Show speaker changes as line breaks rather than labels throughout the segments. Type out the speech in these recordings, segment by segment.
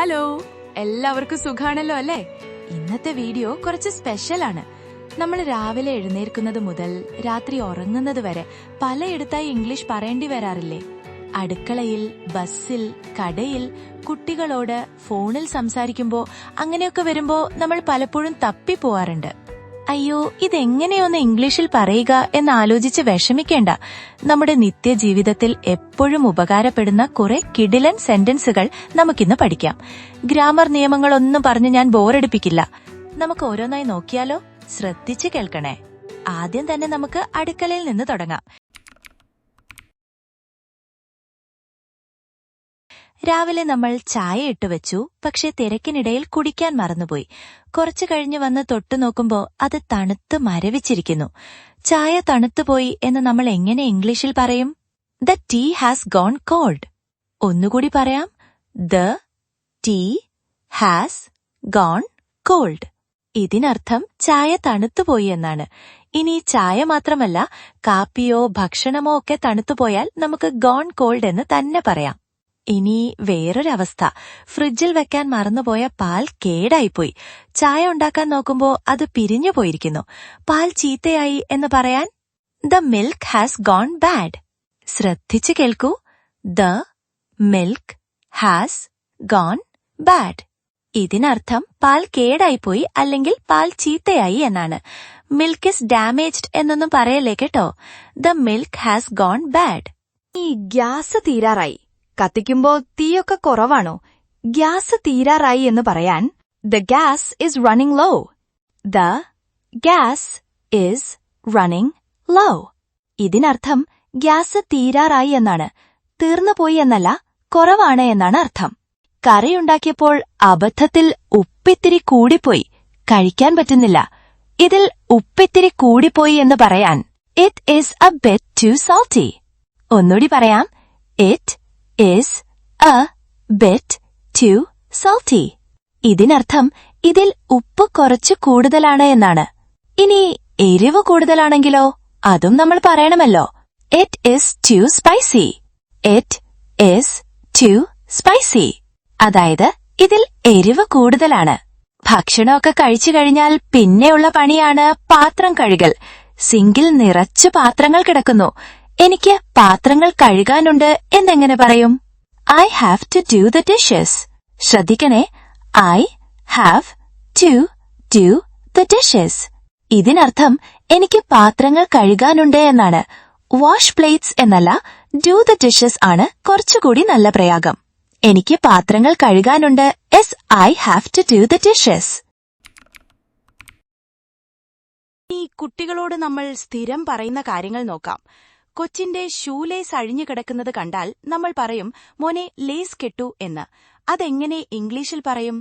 Hello, എല്ലാവർക്കും സുഖാണല്ലോ അല്ലേ? ഇന്നത്തെ വീഡിയോ കുറച്ച് സ്പെഷ്യലാണ്. നമ്മൾ രാവിലെ എഴുന്നേൽക്കുന്നത് മുതൽ രാത്രി ഉറങ്ങുന്നത് വരെ പലയിടത്തായി ഇംഗ്ലീഷ് പറയേണ്ടി വരാറില്ലേ? അടുക്കളയിൽ, ബസ്സിൽ, കടയിൽ, കുട്ടികളോട് ഫോണിൽ സംസാരിക്കുമ്പോ അങ്ങനെയൊക്കെ വരുമ്പോ നമ്മൾ പലപ്പോഴും തപ്പിപ്പോവാറുണ്ട്. അയ്യോ, ഇതെങ്ങനെയൊന്ന് ഇംഗ്ലീഷിൽ പറയുക എന്നാലോചിച്ച് വിഷമിക്കേണ്ട. നമ്മുടെ നിത്യജീവിതത്തിൽ എപ്പോഴും ഉപകാരപ്പെടുന്ന കുറെ കിടിലൻ സെന്റൻസുകൾ നമുക്കിന്ന് പഠിക്കാം. ഗ്രാമർ നിയമങ്ങളൊന്നും പറഞ്ഞ് ഞാൻ ബോറടിപ്പിക്കില്ല. നമുക്ക് ഓരോന്നായി നോക്കിയാലോ? ശ്രദ്ധിച്ച് കേൾക്കണേ. ആദ്യം തന്നെ നമുക്ക് അടുക്കളയിൽ നിന്ന് തുടങ്ങാം. രാവിലെ നമ്മൾ ചായ ഇട്ട് വെച്ചു, പക്ഷെ തിരക്കിനിടയിൽ കുടിക്കാൻ മറന്നുപോയി. കുറച്ചു കഴിഞ്ഞ് വന്ന് തൊട്ടു നോക്കുമ്പോ അത് തണുത്ത് മരവിച്ചിരിക്കുന്നു. ചായ തണുത്തുപോയി എന്ന് നമ്മൾ എങ്ങനെ ഇംഗ്ലീഷിൽ പറയും? The tea has gone cold. ഒന്നുകൂടി പറയാം, the tea has gone cold. ഇതിനർത്ഥം ചായ തണുത്തുപോയി എന്നാണ്. ഇനി ചായ മാത്രമല്ല, കാപ്പിയോ ഭക്ഷണമോ ഒക്കെ തണുത്തുപോയാൽ നമുക്ക് ഗോൺ കോൾഡ് എന്ന് തന്നെ പറയാം. ഇനി വേറൊരവസ്ഥ, ഫ്രിഡ്ജിൽ വെക്കാൻ മറന്നുപോയ പാൽ കേടായിപ്പോയി. ചായ ഉണ്ടാക്കാൻ നോക്കുമ്പോ അത് പിരിഞ്ഞു പോയിരിക്കുന്നു. പാൽ ചീത്തയായി എന്ന് പറയാൻ the milk has gone bad. ശ്രദ്ധിച്ചു കേൾക്കൂ, the milk has gone bad. ഇതിനർത്ഥം പാൽ കേടായിപ്പോയി അല്ലെങ്കിൽ പാൽ ചീത്തയായി എന്നാണ്. മിൽക്ക് ഇസ് ഡാമേജ്ഡ് എന്നൊന്നും പറയല്ലേ കേട്ടോ. The milk has gone bad.
ഈ ഗ്യാസ് തീരാറായി, കത്തിക്കുമ്പോ തീയൊക്കെ കുറവാണോ? ഗ്യാസ് തീരാറായി എന്ന് പറയാൻ the gas is running low.
The gas is running low. ഇതിനർത്ഥം ഗ്യാസ് തീരാറായി എന്നാണ്. തീർന്നുപോയി എന്നല്ല, കുറവാണ് എന്നാണ് അർത്ഥം. കറിയുണ്ടാക്കിയപ്പോൾ അബദ്ധത്തിൽ ഉപ്പിത്തിരി കൂടിപ്പോയി, കഴിക്കാൻ പറ്റുന്നില്ല. ഇതിൽ ഉപ്പിത്തിരി കൂടിപ്പോയി എന്ന് പറയാൻ it is a bit too salty. ഒന്നുകൂടി പറയാം, it is a bit too salty. ഇതിനർത്ഥം ഇതിൽ ഉപ്പ് കുറച്ച് കൂടുതലാണ് എന്നാണ്. ഇനി എരിവ് കൂടുതലാണെങ്കിലോ? അതും നമ്മൾ പറയണമല്ലോ. It is too spicy. It is too spicy. അതായത് ഇതിൽ എരിവ് കൂടുതലാണ്. ഭക്ഷണമൊക്കെ കഴിച്ചു കഴിഞ്ഞാൽ പിന്നെയുള്ള പണിയാണ് പാത്രം കഴുകൽ. സിങ്കിൽ നിറച്ചു പാത്രങ്ങൾ കിടക്കുന്നു. എനിക്ക് പാത്രങ്ങൾ കഴുകാനുണ്ട് എന്നെങ്ങനെ പറയും? I have to do the dishes. ശ്രദ്ധിക്കണേ, I have to do the dishes. ഇതിനർത്ഥം എനിക്ക് പാത്രങ്ങൾ കഴുകാനുണ്ട് എന്നാണ്. വാഷ് പ്ലേറ്റ്സ് എന്നല്ല, ഡു ദ ഡിഷസ് ആണ് കുറച്ചുകൂടി നല്ല പ്രയോഗം. എനിക്ക് പാത്രങ്ങൾ കഴുകാനുണ്ട് as I have to do the dishes. ഈ കുട്ടികളോട് നമ്മൾ സ്ഥിരം പറയുന്ന കാര്യങ്ങൾ നോക്കാം. കൊച്ചിന്റെ ഷൂലേസ് അഴിഞ്ഞു കിടക്കുന്നത് കണ്ടാൽ നമ്മൾ പറയും, മോനെ ലേസ് കെട്ടു എന്ന്. അതെങ്ങനെ ഇംഗ്ലീഷിൽ പറയും?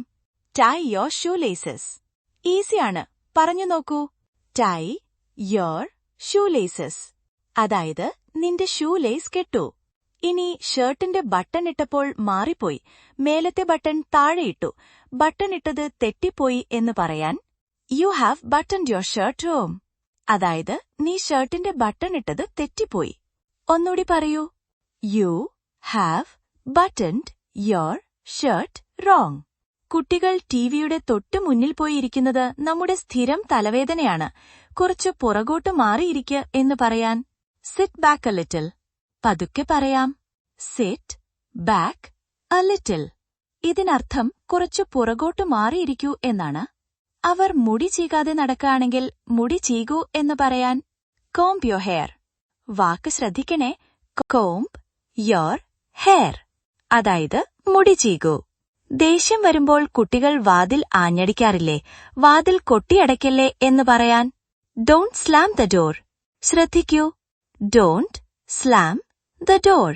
Tie your shoelaces. ഈസിയാണ്, പറഞ്ഞു നോക്കൂ. Tie your shoelaces. അതായത് നിന്റെ ഷൂലേസ് കെട്ടു. ഇനി ഷർട്ടിന്റെ ബട്ടൺ ഇട്ടപ്പോൾ മാറിപ്പോയി, മേലത്തെ ബട്ടൺ താഴെയിട്ടു. ബട്ടൺ ഇട്ടത് തെറ്റിപ്പോയി എന്ന് പറയാൻ you have buttoned your shirt wrong. അതായത് നീ ഷർട്ടിന്റെ ബട്ടൺ ഇട്ടത് തെറ്റിപ്പോയി. ഒന്നുകൂടി പറയൂ, you have buttoned your shirt wrong. കുട്ടികൾ ടിവിയുടെ തൊട്ടു മുന്നിൽ പോയിരിക്കുന്നത് നമ്മുടെ സ്ഥിരം തലവേദനയാണ്. കുറച്ച് പുറകോട്ട് മാറിയിരിക്കുക എന്ന് പറയാൻ സിറ്റ് ബാക്ക് എ ലിറ്റിൽ. പതുക്കെ പറയാം, സിറ്റ് ബാക്ക് എ ലിറ്റിൽ. ഇതിനർത്ഥം കുറച്ചു പുറകോട്ട് മാറിയിരിക്കൂ എന്നാണ്. അവർ മുടി ചീകാതെ നടക്കുകയാണെങ്കിൽ മുടി ചീകൂ എന്ന് പറയാൻ കോംബ് യോർ ഹെയർ. വാക്ക് ശ്രദ്ധിക്കണേ, കോംബ് യോർ ഹെയർ. അതായത് മുടി ചീകൂ. ദേഷ്യം വരുമ്പോൾ കുട്ടികൾ വാതിൽ ആഞ്ഞടിക്കാറില്ലേ? വാതിൽ കൊട്ടിയടയ്ക്കല്ലേ എന്ന് പറയാൻ ഡോണ്ട് സ്ലാം ദ ഡോർ. ശ്രദ്ധിക്കൂ, ഡോണ്ട് സ്ലാം ദ ഡോർ.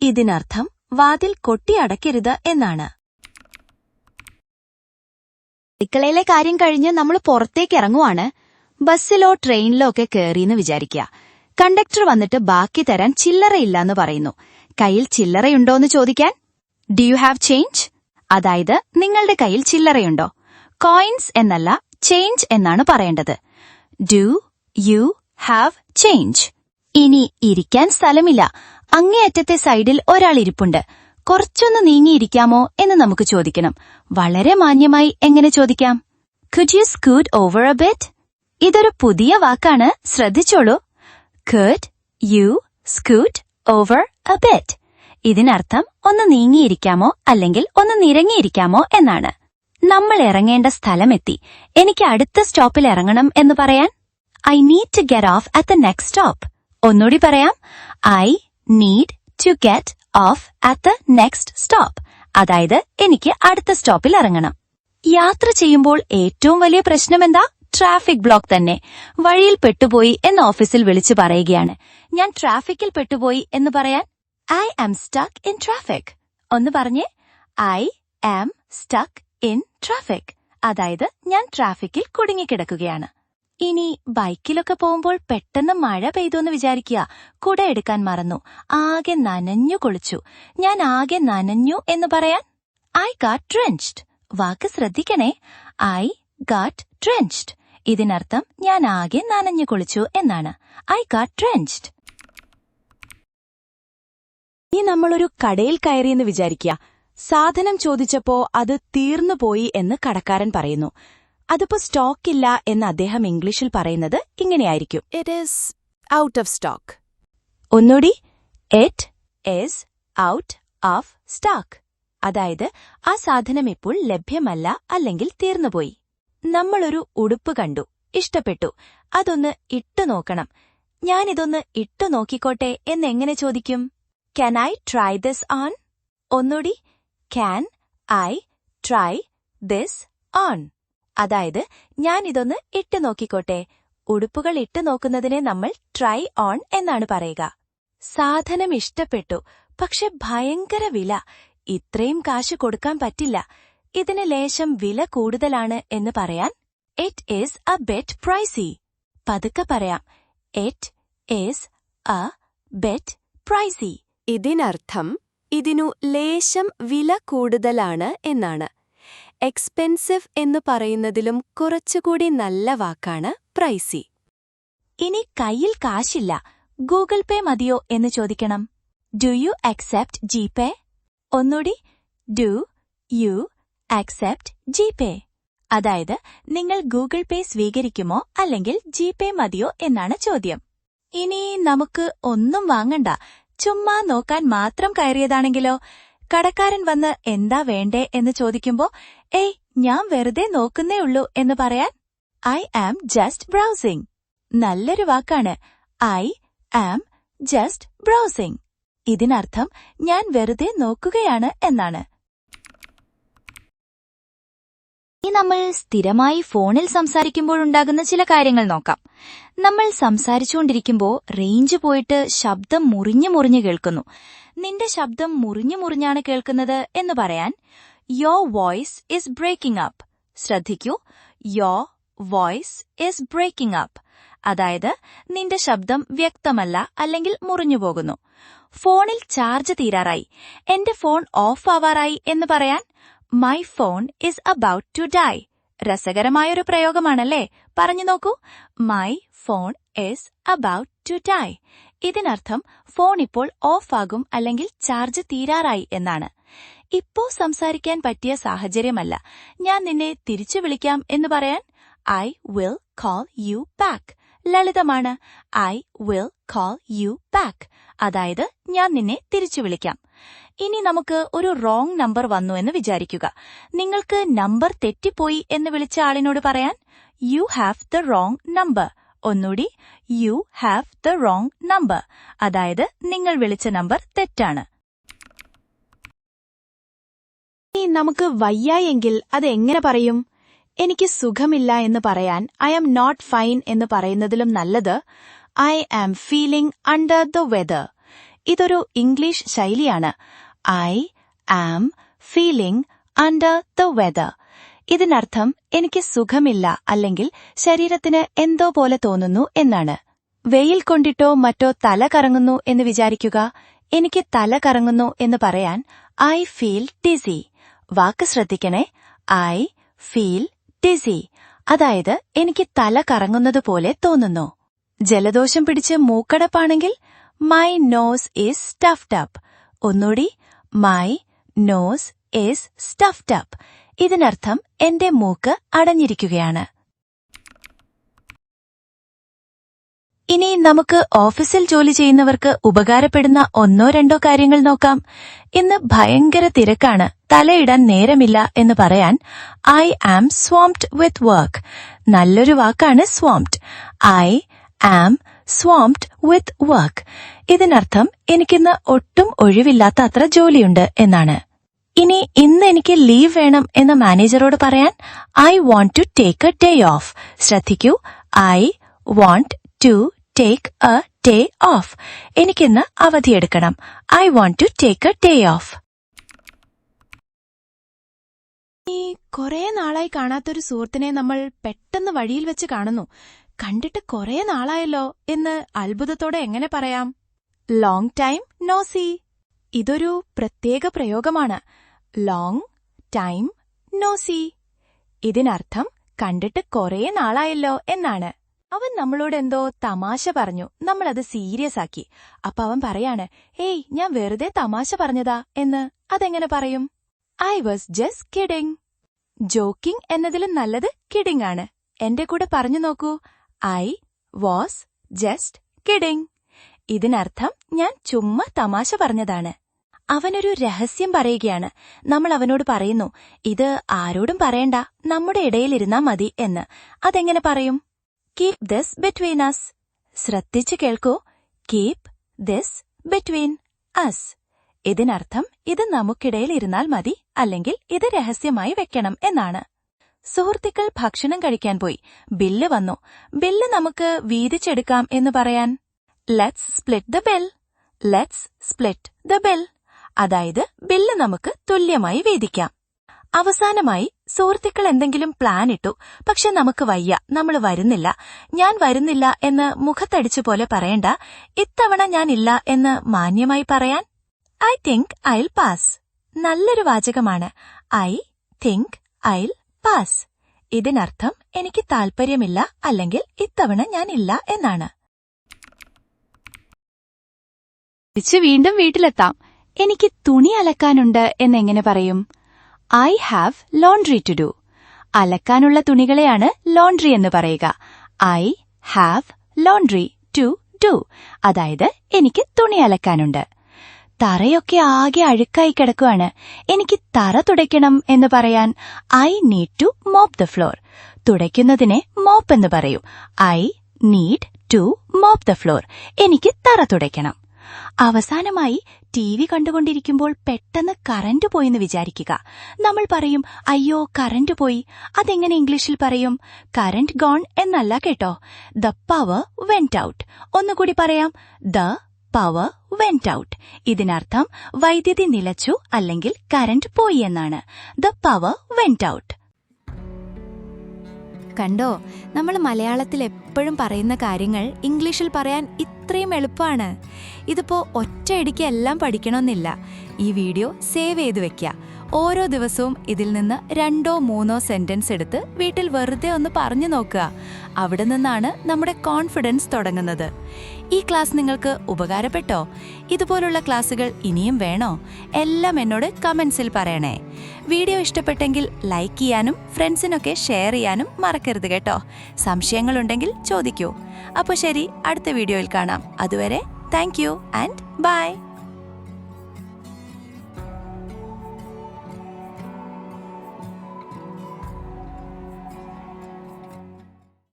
ഇതിനർത്ഥം വാതിൽ കൊട്ടിയടയ്ക്കരുത് എന്നാണ്.
അടുക്കളയിലെ കാര്യം കഴിഞ്ഞ് നമ്മൾ പുറത്തേക്ക് ഇറങ്ങുവാണ്. ബസ്സിലോ ട്രെയിനിലോ ഒക്കെ കയറിയെന്ന് വിചാരിക്കുക. കണ്ടക്ടർ വന്നിട്ട് ബാക്കി തരാൻ ചില്ലറയില്ലാന്ന് പറയുന്നു. കയ്യിൽ ചില്ലറയുണ്ടോന്ന് ചോദിക്കാൻ ഡു യു ഹാവ് ചേഞ്ച്? അതായത് നിങ്ങളുടെ കയ്യിൽ ചില്ലറയുണ്ടോ? കോയിൻസ് എന്നല്ല, ചേഞ്ച് എന്നാണ് പറയേണ്ടത്. Do you have change. ഇനി ഇരിക്കാൻ സ്ഥലമില്ല. അങ്ങേയറ്റത്തെ സൈഡിൽ ഒരാൾ ഇരിപ്പുണ്ട്. കുറച്ചൊന്ന് നീങ്ങിയിരിക്കാമോ എന്ന് നമുക്ക് ചോദിക്കണം. വളരെ മാന്യമായി എങ്ങനെ ചോദിക്കാം? Could you scoot over a bit? ഇതൊരു പുതിയ വാക്കാണ്, ശ്രദ്ധിച്ചോളൂ. Could you scoot over a bit? ഇതിനർത്ഥം ഒന്ന് നീങ്ങിയിരിക്കാമോ അല്ലെങ്കിൽ ഒന്ന് നിരങ്ങിയിരിക്കാമോ എന്നാണ്. നമ്മൾ ഇറങ്ങേണ്ട സ്ഥലമെത്തി. എനിക്ക് അടുത്ത സ്റ്റോപ്പിൽ ഇറങ്ങണം എന്ന് പറയാൻ I need to get off at the next stop. ഒന്നുകൂടി പറയാം. I need to get off at the next stop. അതായത് എനിക്ക് അടുത്ത സ്റ്റോപ്പിൽ ഇറങ്ങണം. യാത്ര ചെയ്യുമ്പോൾ ഏറ്റവും വലിയ പ്രശ്നം എന്താ? ട്രാഫിക് ബ്ലോക്ക് തന്നെ. വഴിയിൽ പെട്ടുപോയി എന്ന് ഓഫീസിൽ വിളിച്ചു പറയുകയാണ്. ഞാൻ ട്രാഫിക്കിൽ പെട്ടുപോയി എന്ന് പറയാൻ I am stuck in traffic. ഒന്ന് പറഞ്ഞേ. I am stuck in traffic. അതായത് ഞാൻ ട്രാഫിക്കിൽ കുടുങ്ങിക്കിടക്കുകയാണ്. ഇനി ബൈക്കിലൊക്കെ പോകുമ്പോൾ പെട്ടെന്ന് മഴ പെയ്തുവെന്ന് വിചാരിക്കുക. കുട എടുക്കാൻ മറന്നു. ആകെ നനഞ്ഞു കുളിച്ചു. ഞാൻ ആകെ നനഞ്ഞു എന്ന് പറയാൻ I got drenched. വാക്ക് ശ്രദ്ധിക്കണേ. I got drenched. ഇതിനർത്ഥം ഞാൻ ആകെ നനഞ്ഞു കുളിച്ചു എന്നാണ്. I got drenched.
ഇനി നമ്മളൊരു കടയിൽ കയറിയെന്ന് വിചാരിക്കുക. സാധനം ചോദിച്ചപ്പോ അത് തീർന്നുപോയി എന്ന് കടക്കാരൻ പറയുന്നു. അതിപ്പോ സ്റ്റോക്കില്ല എന്ന് അദ്ദേഹം ഇംഗ്ലീഷിൽ പറയുന്നത് ഇങ്ങനെയായിരിക്കും.
It is out of stock.
ഒന്നുകൂടി. It is out of stock. അതായത് ആ സാധനം ഇപ്പോൾ ലഭ്യമല്ല അല്ലെങ്കിൽ തീർന്നുപോയി. നമ്മളൊരു ഉടുപ്പ് കണ്ടു, ഇഷ്ടപ്പെട്ടു. അതൊന്ന് ഇട്ടു നോക്കണം. ഞാനിതൊന്ന് ഇട്ടു നോക്കിക്കോട്ടെ എന്നെങ്ങനെ ചോദിക്കും? Can I try this on? ഒന്നുകൂടി. Can I try this on? അതായത് ഞാനിതൊന്ന് ഇട്ടു നോക്കിക്കോട്ടെ. ഉടുപ്പുകൾ ഇട്ടു നോക്കുന്നതിനെ നമ്മൾ ട്രൈ ഓൺ എന്നാണ് പറയുക. സാധനം ഇഷ്ടപ്പെട്ടു, പക്ഷെ ഭയങ്കര വില. ഇത്രയും കാശ് കൊടുക്കാൻ പറ്റില്ല. ഇതിന് ലേശം വില കൂടുതലാണ് എന്ന് പറയാൻ It is a bit pricey. പതുക്കെ പറയാം. It is a bit pricey.
ഇതിനർത്ഥം ഇതിനു ലേശം വില കൂടുതലാണ് എന്നാണ്. എക്സ്പെൻസീവ് എന്ന് പറയുന്നതിലും കുറച്ചുകൂടി നല്ല വാക്കാണ് പ്രൈസി.
ഇനി കയ്യിൽ കാശില്ല, ഗൂഗിൾ പേ മതിയോ എന്ന് ചോദിക്കണം. Do you accept GPay? ഒന്നുകൂടി. Do you accept GPay? അതായത് നിങ്ങൾ ഗൂഗിൾ പേ സ്വീകരിക്കുമോ അല്ലെങ്കിൽ ജിപേ മതിയോ എന്നാണ് ചോദ്യം. ഇനി നമുക്ക് ഒന്നും വാങ്ങണ്ട, ചുമ്മാ നോക്കാൻ മാത്രം കയറിയതാണെങ്കിലോ? കടക്കാരൻ വന്ന് എന്താ വേണ്ടേ എന്ന് ചോദിക്കുമ്പോ ഏയ് ഞാൻ വെറുതെ നോക്കുന്നേ ഉള്ളൂ എന്ന് പറയാൻ I am just browsing. നല്ലൊരു വാക്കാണ്. I am just browsing. ഇതിനർത്ഥം ഞാൻ വെറുതെ നോക്കുകയാണ് എന്നാണ്.
ഇനി നമ്മൾ സ്ഥിരമായി ഫോണിൽ സംസാരിക്കുമ്പോഴുണ്ടാകുന്ന ചില കാര്യങ്ങൾ നോക്കാം. നമ്മൾ സംസാരിച്ചുകൊണ്ടിരിക്കുമ്പോൾ റേഞ്ച് പോയിട്ട് ശബ്ദം മുറിഞ്ഞു കേൾക്കുന്നു. നിന്റെ ശബ്ദം മുറിഞ്ഞാണ് കേൾക്കുന്നത് എന്ന് പറയാൻ Your voice is breaking up. ശ്രദ്ധിക്കൂ. Your voice is breaking up. അതായത് നിന്റെ ശബ്ദം വ്യക്തമല്ല അല്ലെങ്കിൽ മുറിഞ്ഞുപോകുന്നു. ഫോണിൽ ചാർജ് തീരാറായി, എന്റെ ഫോൺ ഓഫ് ആവാറായി എന്ന് പറയാൻ My phone is about to die. രസകരമായൊരു പ്രയോഗമാണല്ലേ? പറഞ്ഞു നോക്കൂ. My phone is about to die. ഇതിനർത്ഥം ഫോൺ ഇപ്പോൾ ഓഫാകും അല്ലെങ്കിൽ ചാർജ് തീരാറായി എന്നാണ്. ഇപ്പോ സംസാരിക്കാൻ പറ്റിയ സാഹചര്യമല്ല, ഞാൻ നിന്നെ തിരിച്ചു വിളിക്കാം എന്ന് പറയാൻ I will call you back. ലളിതമാണ്. I will call you back. അതായത് ഞാൻ നിന്നെ തിരിച്ചു വിളിക്കാം. ഇനി നമുക്ക് ഒരു റോങ് നമ്പർ വന്നു എന്ന് വിചാരിക്കുക. നിങ്ങൾക്ക് നമ്പർ തെറ്റിപ്പോയി എന്ന് വിളിച്ച ആളിനോട് പറയാൻ You have the wrong number. ഒന്നുകൂടി. You have the wrong number. അതായത് നിങ്ങൾ വിളിച്ച നമ്പർ തെറ്റാണ്. ഇനി നമുക്ക് വയ്യായെങ്കിൽ അത് എങ്ങനെ പറയും? എനിക്ക് സുഖമില്ല എന്ന് പറയാൻ I am not fine എന്ന് പറയുന്നതിലും നല്ലത് I am feeling under the weather. ഇതൊരു ഇംഗ്ലീഷ് ശൈലിയാണ്. I am feeling under the weather. ഇതിനർത്ഥം എനിക്ക് സുഖമില്ല അല്ലെങ്കിൽ ശരീരത്തിന് എന്തോ പോലെ തോന്നുന്നു എന്നാണ്. വെയിൽ കൊണ്ടിട്ടോ മറ്റോ തല കറങ്ങുന്നു എന്ന് വിചാരിക്കുക. എനിക്ക് തല കറങ്ങുന്നു എന്ന് പറയാൻ I feel dizzy. വാക്ക് ശ്രദ്ധിക്കണേ. I feel dizzy. അതായത് എനിക്ക് തല കറങ്ങുന്നതുപോലെ തോന്നുന്നു. ജലദോഷം പിടിച്ച് മൂക്കടപ്പാണെങ്കിൽ My nose is stuffed up. ഒന്നുകൂടി.
My nose is stuffed up. ഇതിനർത്ഥം എന്റെ മൂക്ക് അടഞ്ഞിരിക്കുകയാണ്. ഇനി നമുക്ക് ഓഫീസിൽ ജോലി ചെയ്യുന്നവർക്ക് ഉപകാരപ്പെടുന്ന 1-2 കാര്യങ്ങൾ നോക്കാം. ഇന്ന് ഭയങ്കര തിരക്കാണ്, തലയിടാൻ നേരമില്ല എന്ന് പറയാൻ ഐ ആം സ്വാംപ്ഡ് വിത്ത് വർക്ക്. നല്ലൊരു വാക്കാണ് സ്വാംപ്ഡ്. I am സ്വാംപ്ഡ് with work. ഇതിനർത്ഥം എനിക്കിന്ന് ഒട്ടും ഒഴിവില്ലാത്ത അത്ര ജോലിയുണ്ട് എന്നാണ്. ഇനി ഇന്ന് എനിക്ക് ലീവ് വേണം എന്ന് മാനേജറോട് പറയാൻ I want to take a day off. ശ്രദ്ധിക്കൂ, I want to take a day off. എനിക്കിന്ന് അവധിയെടുക്കണം. I want to take a day off.
ഈ കുറേ നാളായി കാണാത്തൊരു സുഹൃത്തിനെ നമ്മൾ പെട്ടെന്ന് വഴിയിൽ വെച്ച് കാണുന്നു. കണ്ടിട്ട് കുറേ നാളായല്ലോ എന്ന് അത്ഭുതത്തോടെ എങ്ങനെ പറയാം? Long time no see. ഇതൊരു പ്രത്യേക പ്രയോഗമാണ്. Long time no see. ഇതിനർത്ഥം കണ്ടിട്ട് കുറേ നാളായല്ലോ എന്നാണ്. അവൻ നമ്മളോട് എന്തോ തമാശ പറഞ്ഞു, നമ്മളത് സീരിയസ് ആക്കി. അപ്പൊ അവൻ പറയാണ്, ഏയ് ഞാൻ വെറുതെ തമാശ പറഞ്ഞതാ എന്ന്. അതെങ്ങനെ പറയും? I was just kidding. Joking എന്നതിലും നല്ലത് കിഡിങ് ആണ്. എന്റെ കൂടെ പറഞ്ഞു നോക്കൂ, ഐ വാസ് ജസ്റ്റ് കിഡിങ്. ഇതിനർത്ഥം ഞാൻ ചുമ്മാ തമാശ പറഞ്ഞതാണ്. അവനൊരു രഹസ്യം പറയുകയാണ്. നമ്മൾ അവനോട് പറയുന്നു, ഇത് ആരോടും പറയണ്ട, നമ്മുടെ ഇടയിലിരുന്നാ മതി എന്ന്. അതെങ്ങനെ പറയും? Keep this between us. ശ്രദ്ധിച്ചു കേൾക്കൂ, കീപ് ദിസ് ബിറ്റ്വീൻ അസ്. ഇതിനർത്ഥം ഇത് നമുക്കിടയിൽ ഇരുന്നാൽ മതി, അല്ലെങ്കിൽ ഇത് രഹസ്യമായി വെക്കണം എന്നാണ്. സുഹൃത്തുക്കൾ ഭക്ഷണം കഴിക്കാൻ പോയി. ബില്ല് വന്നു. ബില്ല് നമുക്ക് വീതിച്ചെടുക്കാം എന്ന് പറയാൻ let's split the bill. Let's split the bill. അതായത് ബില്ല് നമുക്ക് തുല്യമായി വീതിക്കാം. അവസാനമായി സുഹൃത്തുക്കൾ എന്തെങ്കിലും പ്ലാൻ ഇട്ടു, പക്ഷെ നമുക്ക് വയ്യ, നമ്മൾ വരുന്നില്ല. ഞാൻ വരുന്നില്ല എന്ന് മുഖത്തടിച്ചു പോലെ പറയണ്ട. ഇത്തവണ ഞാൻ ഇല്ല എന്ന് മാന്യമായി പറയാൻ ഐ തിങ്ക് ഐൽ പാസ്. നല്ലൊരു വാചകമാണ്. I think I'll pass. ഇതിനർത്ഥം എനിക്ക് താൽപ്പര്യമില്ല, അല്ലെങ്കിൽ ഇത്തവണ ഞാൻ ഇല്ല എന്നാണ്. തിരിച്ച് വീണ്ടും വീട്ടിലെത്താം. എനിക്ക് തുണി അലക്കാനുണ്ട് എന്നെങ്ങനെ പറയും? I have laundry to do. അലക്കാനുള്ള തുണികളെയാണ് ലോണ്ട്രി എന്ന് പറയുക. I have laundry to do. അതായത് എനിക്ക് തുണി അലക്കാനുണ്ട്. തറയൊക്കെ ആകെ അഴുക്കായി കിടക്കുവാണ്. എനിക്ക് തറ തുടയ്ക്കണം എന്ന് പറയാൻ I need to mop the floor. തുടയ്ക്കുന്നതിനെ മോപ്പ് എന്ന് പറയൂ. I need to mop the floor. എനിക്ക് തറ തുടയ്ക്കണം. അവസാനമായി TV കണ്ടുകൊണ്ടിരിക്കുമ്പോൾ പെട്ടെന്ന് കറന്റ് പോയെന്ന് വിചാരിക്കുക. നമ്മൾ പറയും, അയ്യോ കറന്റ് പോയി. അതെങ്ങനെ ഇംഗ്ലീഷിൽ പറയും? കറന്റ് ഗോൺ എന്നല്ല കേട്ടോ. The power went out. ഒന്നുകൂടി പറയാം, ദ പവർ വെന്റ് ഔട്ട്. ഇതിനർത്ഥം വൈദ്യുതി നിലച്ചു, അല്ലെങ്കിൽ കറന്റ് പോയി എന്നാണ്. The power went out.
കണ്ടോ, നമ്മൾ മലയാളത്തിൽ എപ്പോഴും പറയുന്ന കാര്യങ്ങൾ ഇംഗ്ലീഷിൽ പറയാൻ ഇത്രയും എളുപ്പമാണ്. ഇതിപ്പോ ഒറ്റയടിക്ക് എല്ലാം പഠിക്കണമെന്നില്ല. ഈ വീഡിയോ സേവ് ചെയ്ത് വെക്കുക. ഓരോ ദിവസവും ഇതിൽ നിന്ന് 2-3 സെന്റൻസ് എടുത്ത് വീട്ടിൽ വെറുതെ ഒന്ന് പറഞ്ഞു നോക്കുക. അവിടെ നിന്നാണ് നമ്മുടെ കോൺഫിഡൻസ് തുടങ്ങുന്നത്. ഈ ക്ലാസ് നിങ്ങൾക്ക് ഉപകാരപ്പെട്ടോ? ഇതുപോലുള്ള ക്ലാസ്സുകൾ ഇനിയും വേണോ? എല്ലാം എന്നോട് കമന്റ്സിൽ പറയണേ. വീഡിയോ ഇഷ്ടപ്പെട്ടെങ്കിൽ ലൈക്ക് ചെയ്യാനും ഫ്രണ്ട്സിനൊക്കെ ഷെയർ ചെയ്യാനും മറക്കരുത് കേട്ടോ. സംശയങ്ങളുണ്ടെങ്കിൽ ചോദിക്കൂ. അപ്പോൾ ശരി, അടുത്ത വീഡിയോയിൽ കാണാം. അതുവരെ താങ്ക് യു ആൻഡ് ബൈ.